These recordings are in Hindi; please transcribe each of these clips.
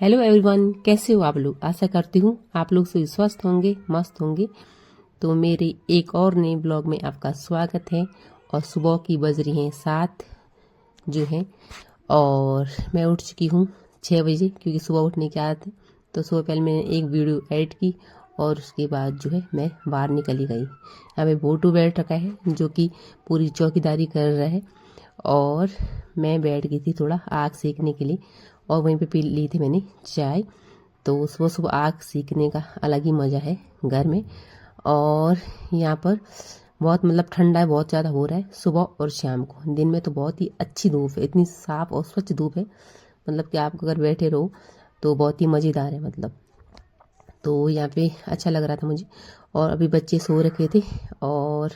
हेलो एवरीवन, कैसे हो आप लोग। आशा करती हूँ आप लोग सभी स्वस्थ होंगे, मस्त होंगे। तो मेरे एक और नए ब्लॉग में आपका स्वागत है। और सुबह की बज रही हैं 7 जो है, और मैं उठ चुकी हूँ 6 बजे, क्योंकि सुबह उठने की आदत है। तो सुबह पहले मैंने एक वीडियो एडिट की और उसके बाद जो है मैं बाहर निकली गई। यहाँ पे बोटू बैठ रखा है जो कि पूरी चौकीदारी कर रहा है, और मैं बैठ गई थी थोड़ा आग सेकने के लिए, और वहीं पे पी ली थी मैंने चाय। तो सुबह सुबह आग सेकने का अलग ही मज़ा है घर में। और यहाँ पर बहुत ठंडा है, बहुत ज़्यादा हो रहा है सुबह और शाम को। दिन में तो बहुत ही अच्छी धूप है, इतनी साफ और स्वच्छ धूप है कि आप अगर बैठे रहो तो बहुत ही मज़ेदार है तो यहाँ पे अच्छा लग रहा था मुझे। और अभी बच्चे सो रखे थे, और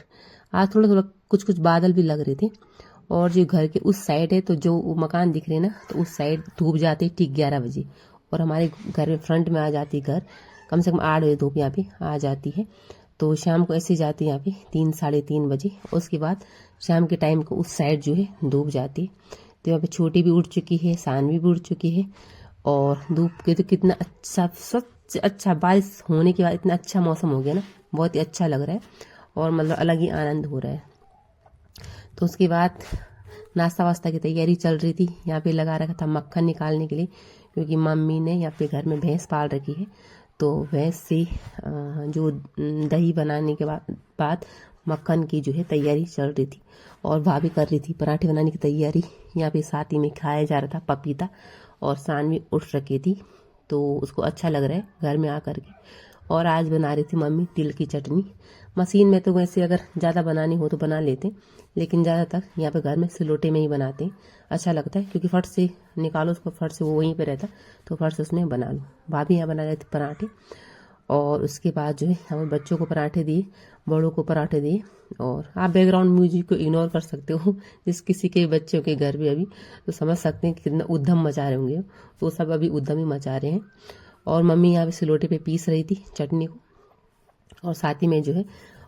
आज थोड़ा थोड़ा कुछ कुछ बादल भी लग रहे थे। और जो घर के उस साइड है, तो जो वो मकान दिख रहे हैं ना, तो उस साइड धूप जाती है ठीक 11 बजे, और हमारे घर में फ्रंट में आ जाती है घर कम से कम 8 बजे धूप यहाँ पे आ जाती है। तो शाम को ऐसे जाती है यहाँ पे 3 साढ़े 3 बजे। उसके बाद शाम के टाइम को उस साइड जो है धूप जाती है। तो यहाँ पे छोटी भी उठ चुकी है, सानवी भी उठ चुकी है। और धूप के तो कितना अच्छा स्वच्छ, अच्छा बारिश होने के बाद इतना अच्छा मौसम हो गया ना, बहुत ही अच्छा लग रहा है। और अलग ही आनंद हो रहा है। तो उसके बाद नाश्ता वास्ता की तैयारी चल रही थी। यहाँ पे लगा रखा था मक्खन निकालने के लिए, क्योंकि मम्मी ने यहाँ पे घर में भैंस पाल रखी है। तो भैंस से जो दही बनाने के बाद मक्खन की जो है तैयारी चल रही थी, और भाभी कर रही थी पराठे बनाने की तैयारी। यहाँ पे साथ ही में खाया जा रहा था पपीता, और सानवी उठ रखी थी, तो उसको अच्छा लग रहा है घर में आकर के। और आज बना रही थी मम्मी तिल की चटनी। मशीन में तो वैसे अगर ज़्यादा बनानी हो तो बना लेते, लेकिन ज़्यादातर यहाँ पे घर में सिलोटे में ही बनाते हैं। अच्छा लगता है, क्योंकि फट से निकालो उसको, फट से वो वहीं पे रहता, तो फट से उसमें बना लो। भाभी यहाँ बना रहे थे पराठे, और उसके बाद जो है हमें बच्चों को पराठे दिए, बड़ों को पराठे दिए। और आप बैकग्राउंड म्यूजिक को इग्नोर कर सकते हो, जिस किसी के बच्चों के घर भी अभी तो समझ सकते हैं कि कितना उद्यम मचा रहे होंगे, तो सब अभी उद्यम ही मचा रहे हैं। और मम्मी यहाँ पे सिलोटे पे पीस रही थी चटनी को, और साथ ही में जो है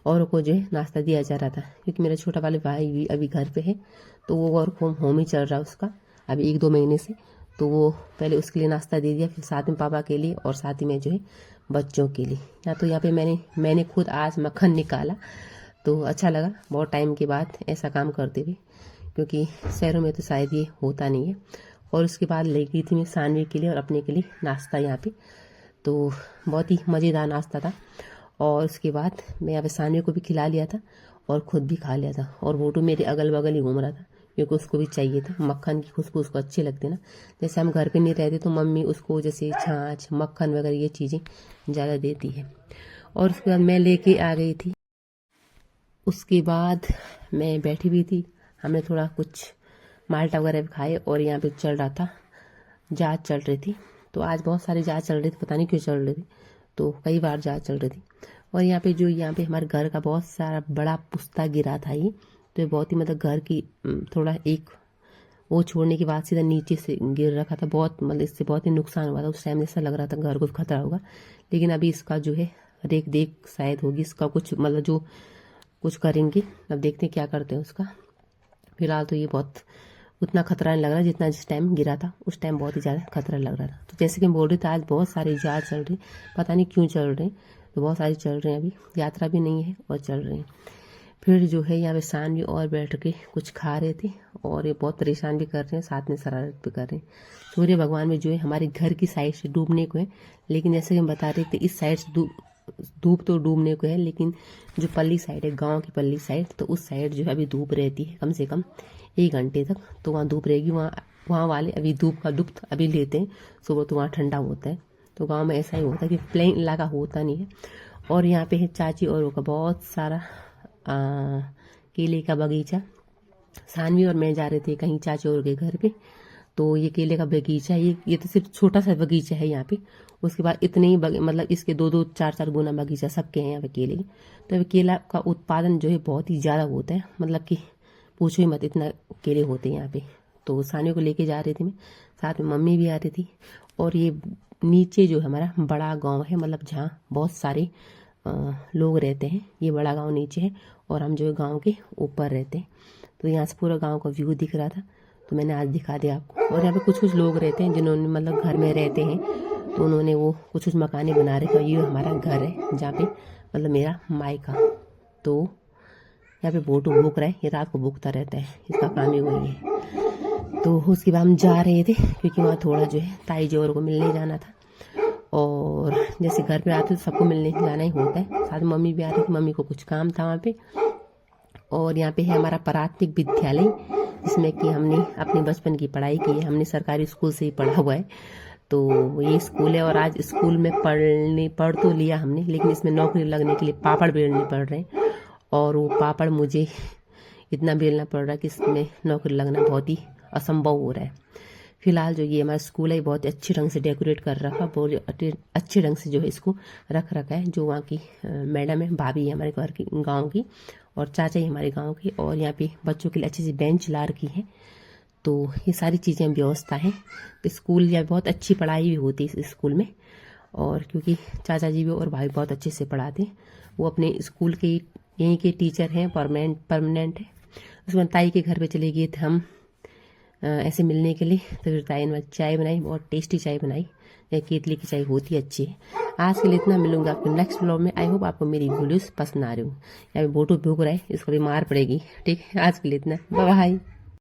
औरों को जो है नाश्ता दिया जा रहा था, क्योंकि मेरा छोटा वाले भाई भी अभी घर पे है। तो वो वर्क फ्रॉम होम ही चल रहा है उसका अभी 1-2 महीने से। तो वो पहले उसके लिए नाश्ता दे दिया, फिर साथ में पापा के लिए, और साथ ही में जो है बच्चों के लिए। तो यहाँ पे मैंने खुद आज मक्खन निकाला, तो अच्छा लगा बहुत टाइम के बाद ऐसा काम करते हुए, क्योंकि शहरों में तो शायद ये होता नहीं है। और उसके बाद ले गई थी मैं सानवी के लिए और अपने के लिए नाश्ता यहाँ पे। तो बहुत ही मज़ेदार नाश्ता था। और उसके बाद मैं यहाँ पे सानवी को भी खिला लिया था, और खुद भी खा लिया था। और वो तो मेरे अगल बगल ही घूम रहा था, क्योंकि उसको भी चाहिए था। मक्खन की खुशबू उसको अच्छी लगती है ना। जैसे हम घर पे नहीं रहते तो मम्मी उसको जैसे छाछ मक्खन वगैरह ये चीज़ें ज़्यादा देती है। और उसके बाद मैं लेके आ गई थी। उसके बाद मैं बैठी भी थी, हमने थोड़ा कुछ माल्टा वगैरह भी खाए, और यहाँ पे चल रहा था जाँच चल रही थी। तो आज बहुत सारी जाँच चल रही थी, पता नहीं क्यों चल रही थी, तो कई बार जाँच चल रही थी। और यहाँ पे हमारे घर का बहुत सारा बड़ा पुस्ता गिरा था ये। तो ये बहुत ही घर की थोड़ा एक वो छोड़ने के बाद सीधा नीचे से गिर रखा था। बहुत इससे बहुत ही नुकसान हुआ था। उस टाइम ऐसा लग रहा था घर को खतरा होगा, लेकिन अभी इसका जो है रेख देख शायद होगी, इसका कुछ जो कुछ करेंगे। अब देखते हैं क्या करते हैं उसका। फिलहाल तो ये बहुत उतना खतरा नहीं लग रहा जितना जिस टाइम गिरा था, उस टाइम बहुत ही ज़्यादा खतरा लग रहा था। तो जैसे कि मैं बोल रही थी, आज बहुत सारी जाँच चल रही, पता नहीं क्यों चल रहे हैं, तो बहुत सारी चल रहे हैं। अभी यात्रा भी नहीं है और चल रहे हैं। फिर जो है यहाँ पे शान और बैठ के कुछ खा रहे थे, और ये बहुत परेशान भी कर रहे हैं, साथ में शरारत भी कर रहे हैं। सूर्य भगवान में जो है हमारे घर की साइड से डूबने को है, लेकिन जैसे कि हम बता रहे थे इस साइड से धूप तो डूबने को है, लेकिन जो पल्ली साइड है, गांव की पल्ली साइड, तो उस साइड जो है अभी धूप रहती है कम से कम 1 घंटे तक। तो वहाँ धूप रहेगी। वहाँ वाले अभी धूप का लुत्फ अभी लेते हैं। सुबह तो वहाँ ठंडा होता है। तो गांव में ऐसा ही होता है कि प्लेन इलाका होता नहीं है। और यहाँ पे है चाची और का बहुत सारा केले का बगीचा। सानवी और मैं जा रहे थे कहीं चाची और के घर पे, तो ये केले का बगीचा है। ये तो सिर्फ छोटा सा बगीचा है यहाँ पे। उसके बाद इतने ही इसके 2-2 4-4 गुना बगीचा सबके हैं यहाँ पे केले के। तो केला का उत्पादन जो है बहुत ही ज़्यादा होता है, कि पूछो ही मत, इतना केले होते हैं यहाँ पे। तो सानियों को लेके जा रही थी मैं, साथ में मम्मी भी आ रही थी। और ये नीचे जो हमारा बड़ा गांव है, जहाँ बहुत सारे लोग रहते हैं, ये बड़ा गांव नीचे है, और हम जो है गांव के ऊपर रहते हैं। तो यहाँ से पूरा गांव का व्यू दिख रहा था। तो मैंने आज दिखा दिया आपको। और यहाँ पे कुछ कुछ लोग रहते हैं जिन्होंने मतलब घर में रहते हैं, तो उन्होंने वो कुछ कुछ मकाने बना रखे। और ये हमारा घर है जहाँ पे मतलब मेरा मायका। तो यहाँ पे बोटू भूख रहा है, ये रात को भूखता रहता है, इसका काम ही वही है। तो उसके बाद हम जा रहे थे क्योंकि वहाँ थोड़ा जो है ताई जोर को मिलने जाना था। और जैसे घर पे आते तो सबको मिलने जाना ही होता है, साथ में मम्मी भी आ रही थी, मम्मी को कुछ काम था वहाँ पे। और यहाँ पे है हमारा प्राथमिक विद्यालय, जिसमें कि हमने अपने बचपन की पढ़ाई की है। हमने सरकारी स्कूल से ही पढ़ा हुआ है, तो ये स्कूल है। और आज स्कूल में पढ़ तो लिया हमने, लेकिन इसमें नौकरी लगने के लिए पापड़ बेलने पड़ रहे हैं। और वो पापड़ मुझे इतना बेलना पड़ रहा है कि इसमें नौकरी लगना बहुत ही असंभव हो रहा है। फिलहाल जो ये हमारा स्कूल है बहुत अच्छे ढंग से डेकोरेट कर रखा, बहुत अच्छे ढंग से जो है इसको रख रखा है। जो वहाँ की मैडम है, भाभी है हमारे घर की, गांव की, और चाचा ही हमारे गांव के। और यहाँ पे बच्चों के लिए अच्छी सी बेंच ला रखी है। तो ये सारी चीज़ें व्यवस्था है। तो स्कूल या बहुत अच्छी पढ़ाई भी होती है इस स्कूल में। और क्योंकि चाचा जी भी और भाई बहुत अच्छे से पढ़ाते हैं, वो अपने स्कूल के यहीं के टीचर हैं, परमानेंट है। उसके बाद ताई के घर पे चले गए थे हम ऐसे मिलने के लिए। तो फिर ताई ने चाय बनाई, बहुत टेस्टी चाय बनाई, केतली की चाय होती है अच्छी है। आज के लिए इतना, मिलूंगा आपको नेक्स्ट व्लॉग में। आई होप आपको मेरी वीडियोस पसंद आ रही हूँ। यहाँ पे बोटो भूख रहा है, इसको भी मार पड़ेगी। ठीक है, आज के लिए इतना, बाय बाय।